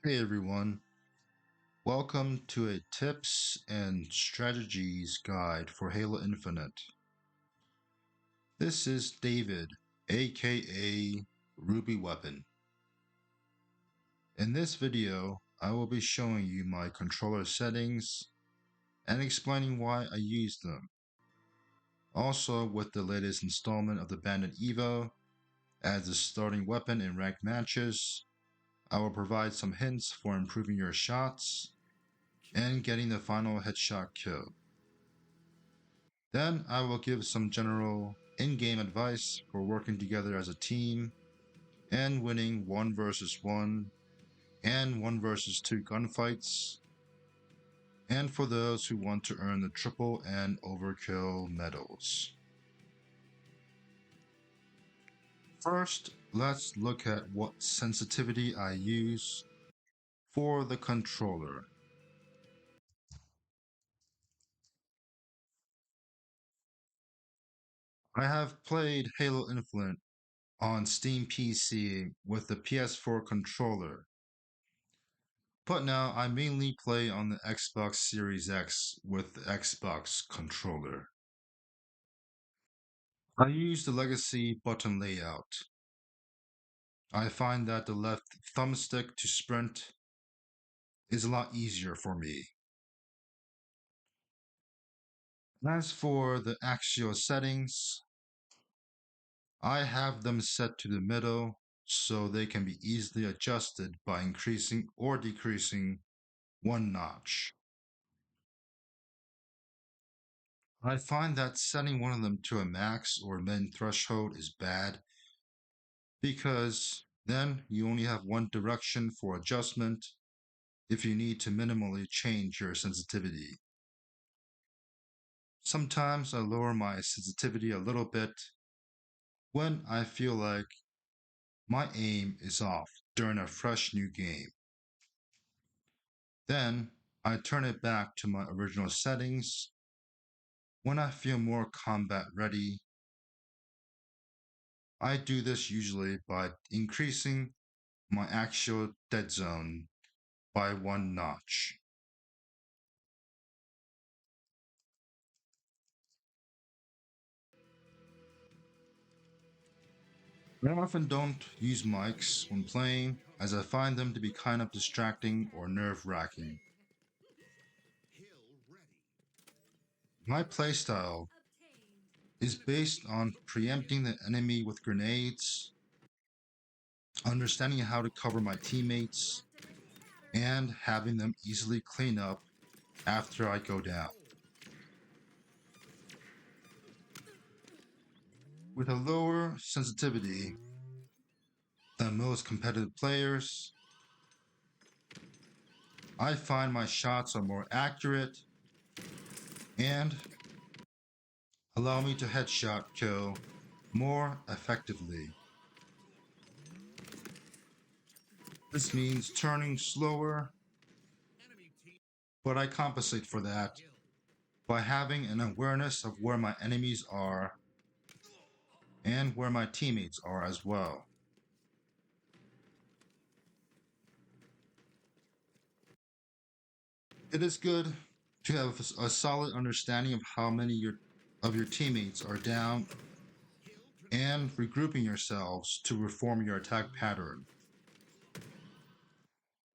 Hey everyone, welcome to a tips and strategies guide for Halo Infinite. This is David, aka Ruby Weapon. In this video, I will be showing you my controller settings and explaining why I use them. Also, with the latest installment of the Bandit Evo as the starting weapon in ranked matches, I will provide some hints for improving your shots and getting the final headshot kill. Then I will give some general in-game advice for working together as a team and winning 1 versus 1 and 1 versus 2 gunfights, and for those who want to earn the triple and overkill medals. First, let's look at what sensitivity I use for the controller. I have played Halo Infinite on Steam PC with the PS4 controller, but now I mainly play on the Xbox Series X with the Xbox controller. I use the legacy button layout. I find that the left thumbstick to sprint is a lot easier for me. As for the axial settings, I have them set to the middle so they can be easily adjusted by increasing or decreasing one notch. I find that setting one of them to a max or min threshold is bad because then you only have one direction for adjustment if you need to minimally change your sensitivity. Sometimes I lower my sensitivity a little bit when I feel like my aim is off during a fresh new game. Then I turn it back to my original settings when I feel more combat ready. I do this usually by increasing my actual dead zone by one notch. I often don't use mics when playing as I find them to be kind of distracting or nerve-wracking. My playstyle is based on preempting the enemy with grenades, understanding how to cover my teammates, and having them easily clean up after I go down. With a lower sensitivity than most competitive players, I find my shots are more accurate and allow me to headshot kill more effectively. This means turning slower, but I compensate for that by having an awareness of where my enemies are and where my teammates are as well. It is good to have a solid understanding of how many of your teammates are down and regrouping yourselves to reform your attack pattern.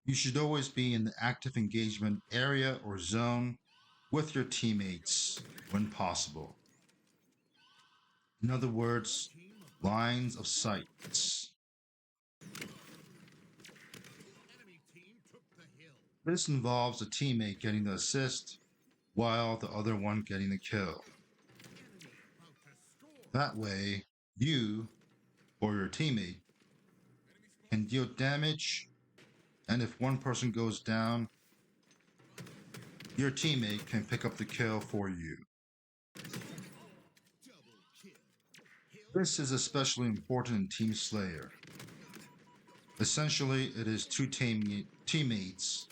You should always be in the active engagement area or zone with your teammates when possible. In other words, lines of sight. This involves a teammate getting the assist while the other one getting the kill. That way, you or your teammate can deal damage, and if one person goes down, your teammate can pick up the kill for you. This is especially important in Team Slayer. Essentially, it is two teammates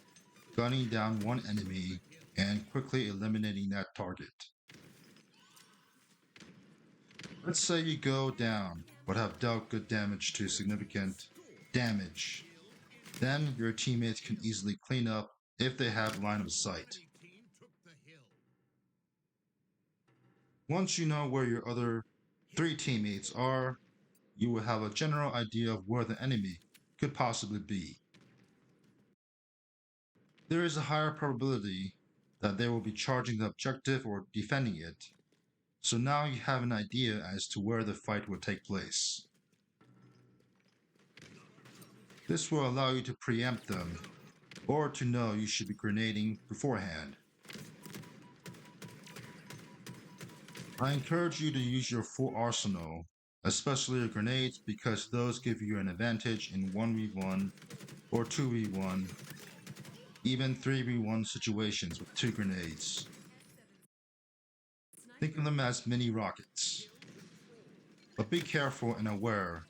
gunning down one enemy and quickly eliminating that target. Let's say you go down, but have dealt good damage to significant damage. Then your teammates can easily clean up if they have line of sight. Once you know where your other 3 teammates are, you will have a general idea of where the enemy could possibly be. There is a higher probability that they will be charging the objective or defending it, so now you have an idea as to where the fight will take place. This will allow you to preempt them, or to know you should be grenading beforehand. I encourage you to use your full arsenal, especially your grenades, because those give you an advantage in 1v1 or 2v1, even 3v1 situations with 2 grenades. Think of them as mini rockets. But be careful and aware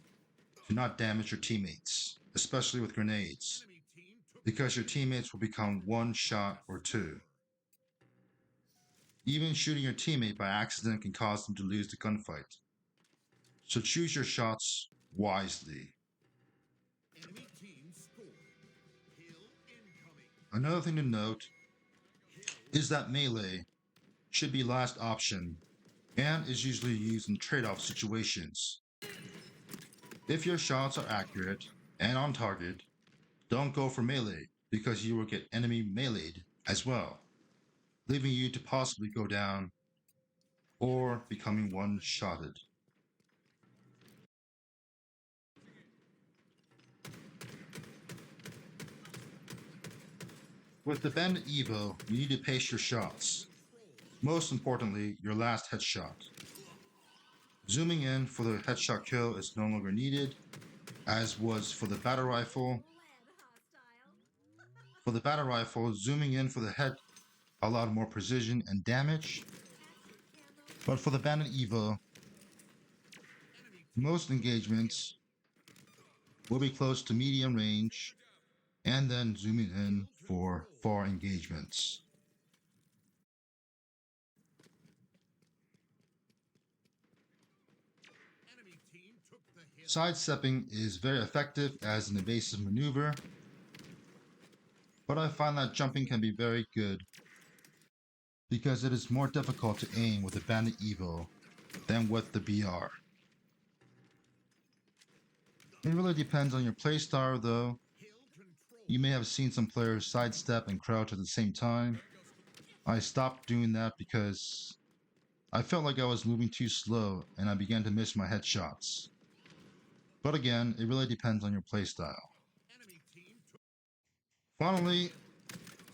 to not damage your teammates, especially with grenades, because your teammates will become 1 shot or 2. Even shooting your teammate by accident can cause them to lose the gunfight. So choose your shots wisely. Another thing to note is that melee should be last option and is usually used in trade-off situations. If your shots are accurate and on target, don't go for melee because you will get enemy meleeed as well, leaving you to possibly go down or becoming one-shotted. With the Bandit Evo, you need to pace your shots. Most importantly, your last headshot. Zooming in for the headshot kill is no longer needed, as was for the battle rifle. For the battle rifle, zooming in for the head allowed more precision and damage. But for the Bandit Evo, most engagements will be close to medium range, and then zooming in for far engagements. Sidestepping is very effective as an evasive maneuver, but I find that jumping can be very good because it is more difficult to aim with the Bandit Evo than with the BR. It really depends on your playstyle though. You may have seen some players sidestep and crouch at the same time. I stopped doing that because I felt like I was moving too slow and I began to miss my headshots. But again, it really depends on your playstyle. Finally,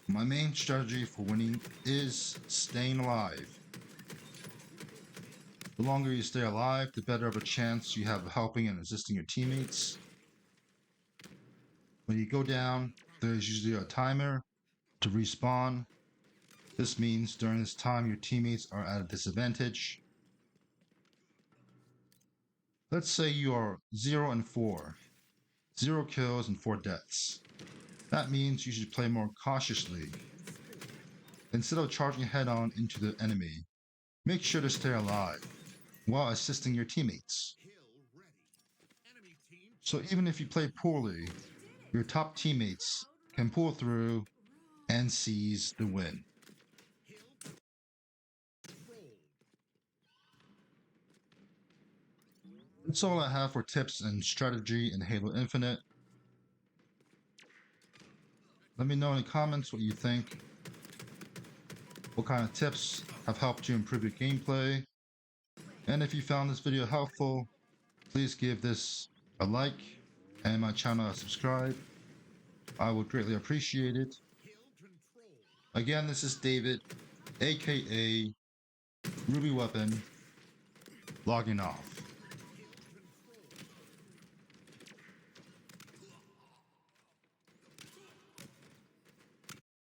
my main strategy for winning is staying alive. The longer you stay alive, the better of a chance you have of helping and assisting your teammates. When you go down, there is usually a timer to respawn. This means during this time your teammates are at a disadvantage. Let's say you are 0 and 4, 0 kills and 4 deaths. That means you should play more cautiously. Instead of charging head on into the enemy, make sure to stay alive while assisting your teammates. So even if you play poorly, your top teammates can pull through and seize the win. That's all I have for tips and strategy in Halo Infinite. Let me know in the comments what you think. What kind of tips have helped you improve your gameplay? And if you found this video helpful, please give this a like and my channel a subscribe. I would greatly appreciate it. Again, this is David, aka Ruby Weapon, logging off.